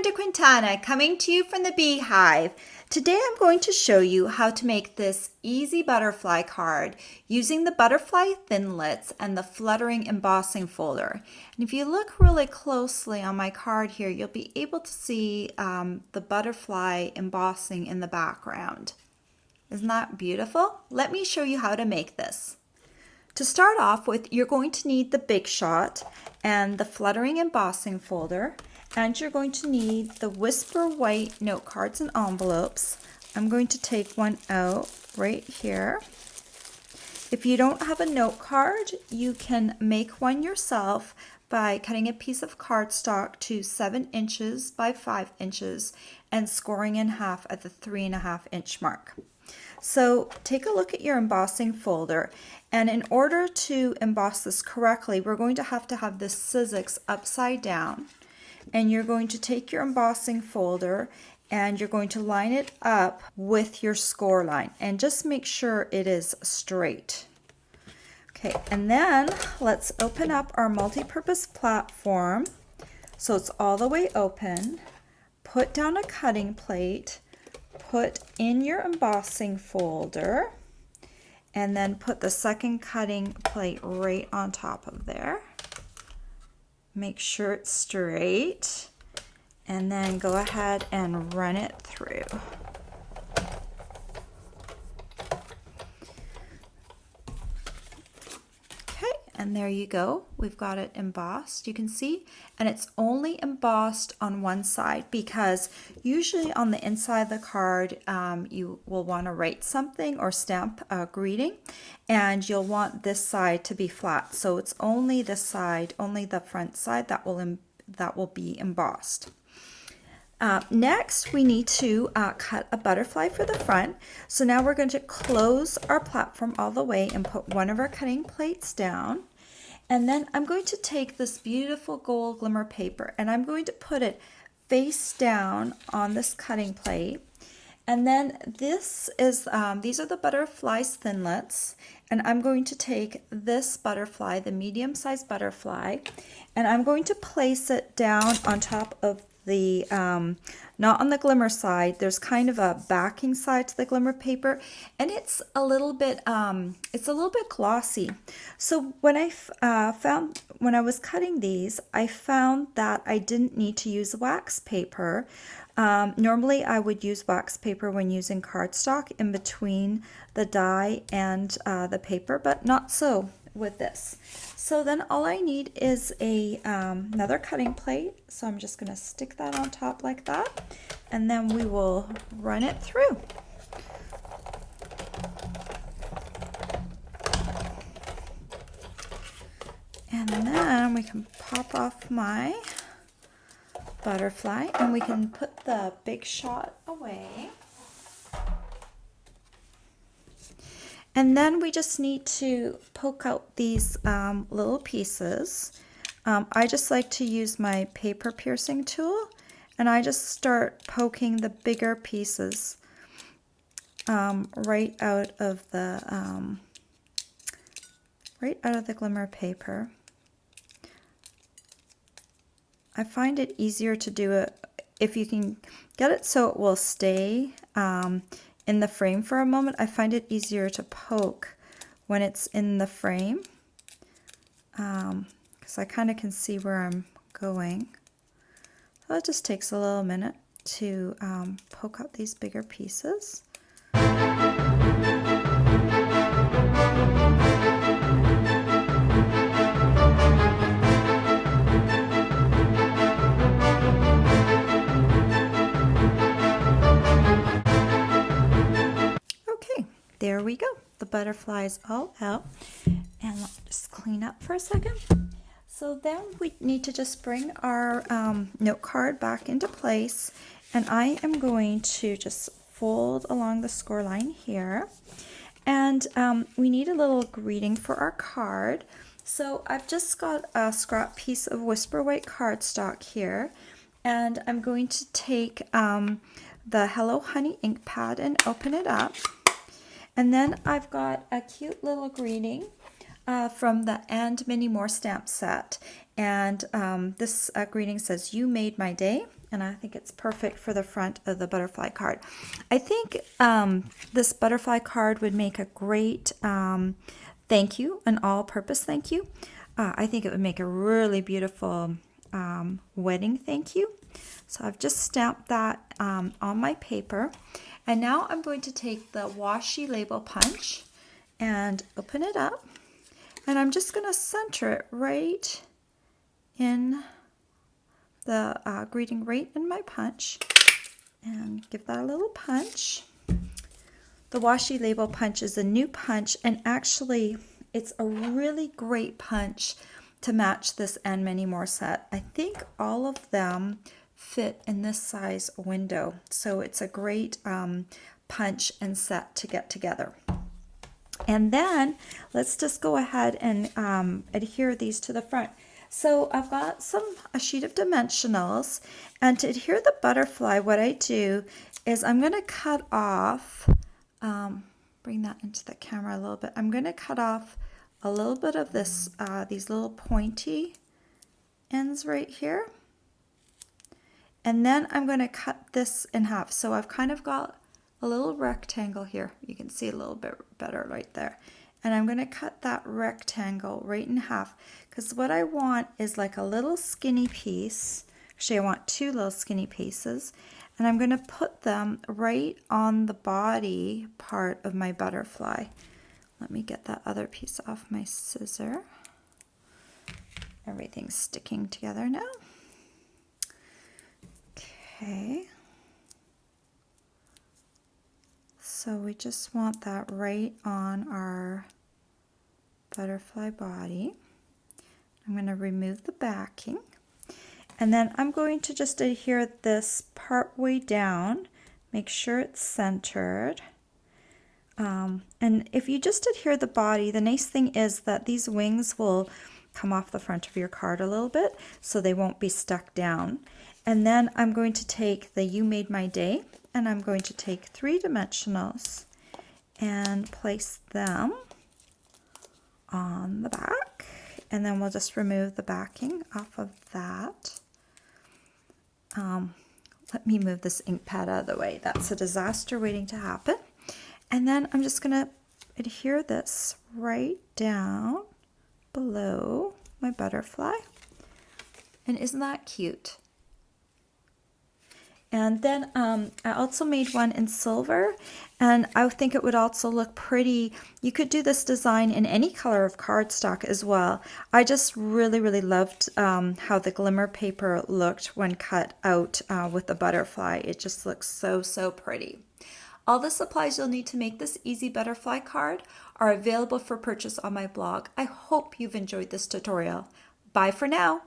Brenda Quintana coming to you from the Beehive. Today I'm going to show you how to make this easy butterfly card using the butterfly thinlits and the fluttering embossing folder. And if you look really closely on my card here, you'll be able to see the butterfly embossing in the background. Isn't that beautiful? Let me show you how to make this. To start off with, you're going to need the Big Shot and the fluttering embossing folder. And you're going to need the Whisper White note cards and envelopes. I'm going to take one out right here. If you don't have a note card, you can make one yourself by cutting a piece of cardstock to 7 inches by 5 inches and scoring in half at the 3.5 inch mark. So take a look at your embossing folder, and in order to emboss this correctly, we're going to have this Sizzix upside down. And you're going to take your embossing folder and you're going to line it up with your score line and just make sure it is straight. Okay, and then let's open up our multi-purpose platform so it's all the way open. Put down a cutting plate, put in your embossing folder, and then put the second cutting plate right on top of there. Make sure it's straight, and then go ahead and run it through. Okay, and there you go. We've got it embossed, you can see, and it's only embossed on one side because usually on the inside of the card you will want to write something or stamp a greeting, and you'll want this side to be flat. So it's only this side, only the front side that will be embossed. Next, we need to cut a butterfly for the front. So now we're going to close our platform all the way and put one of our cutting plates down. And then I'm going to take this beautiful gold glimmer paper and I'm going to put it face down on this cutting plate. And then this is, these are the butterfly's thinlits. And I'm going to take this butterfly, the medium-sized butterfly, and I'm going to place it down on top of the, not on the glimmer side, there's kind of a backing side to the glimmer paper, and it's a little bit glossy. So when when I was cutting these, I found that I didn't need to use wax paper. Normally I would use wax paper when using cardstock in between the die and the paper, but not so with this. So then all I need is another cutting plate. So I'm just going to stick that on top like that, and then we will run it through. And then we can pop off my butterfly and we can put the Big Shot away. And then we just need to poke out these little pieces. I just like to use my paper piercing tool, and I just start poking the bigger pieces right out of the glimmer paper. I find it easier to do it if you can get it so it will stay in the frame for a moment. I find it easier to poke when it's in the frame because I kind of can see where I'm going. So it just takes a little minute to poke out these bigger pieces. There we go. The butterfly is all out. And let's just clean up for a second. So then we need to just bring our note card back into place. And I am going to just fold along the score line here. And we need a little greeting for our card. So I've just got a scrap piece of Whisper White cardstock here. And I'm going to take the Hello Honey ink pad and open it up. And then I've got a cute little greeting from the And Many More stamp set. And this greeting says, "You made my day. and I think it's perfect for the front of the butterfly card. I think this butterfly card would make a great thank you, an all-purpose thank you. I think it would make a really beautiful wedding thank you. So I've just stamped that on my paper. And now I'm going to take the washi label punch and open it up. And I'm just going to center it right in the greeting right in my punch. And give that a little punch. The washi label punch is a new punch, and actually it's a really great punch to match this and many more set. I think all of them fit in this size window, so it's a great punch and set to get together. And then let's just go ahead and adhere these to the front. So I've got a sheet of dimensionals, and to adhere the butterfly, what I do is I'm going to cut off, bring that into the camera a little bit. I'm going to cut off a little bit of this, these little pointy ends right here. And then I'm going to cut this in half. So I've kind of got a little rectangle here. You can see a little bit better right there. And I'm going to cut that rectangle right in half, because what I want is like a little skinny piece. Actually, I want two little skinny pieces. And I'm going to put them right on the body part of my butterfly. Let me get that other piece off my scissor. Everything's sticking together now. Okay. So we just want that right on our butterfly body. I'm going to remove the backing. And then I'm going to just adhere this part way down. Make sure it's centered. And if you just adhere the body, the nice thing is that these wings will come off the front of your card a little bit, so they won't be stuck down. And then I'm going to take the You Made My Day, and I'm going to take 3 dimensionals and place them on the back. And then we'll just remove the backing off of that. Let me move this ink pad out of the way. That's a disaster waiting to happen. And then I'm just going to adhere this right down below my butterfly. And isn't that cute? And then I also made one in silver, and I think it would also look pretty. You could do this design in any color of cardstock as well. I just really, really loved how the glimmer paper looked when cut out with the butterfly. It just looks so, so pretty. All the supplies you'll need to make this easy butterfly card are available for purchase on my blog. I hope you've enjoyed this tutorial. Bye for now.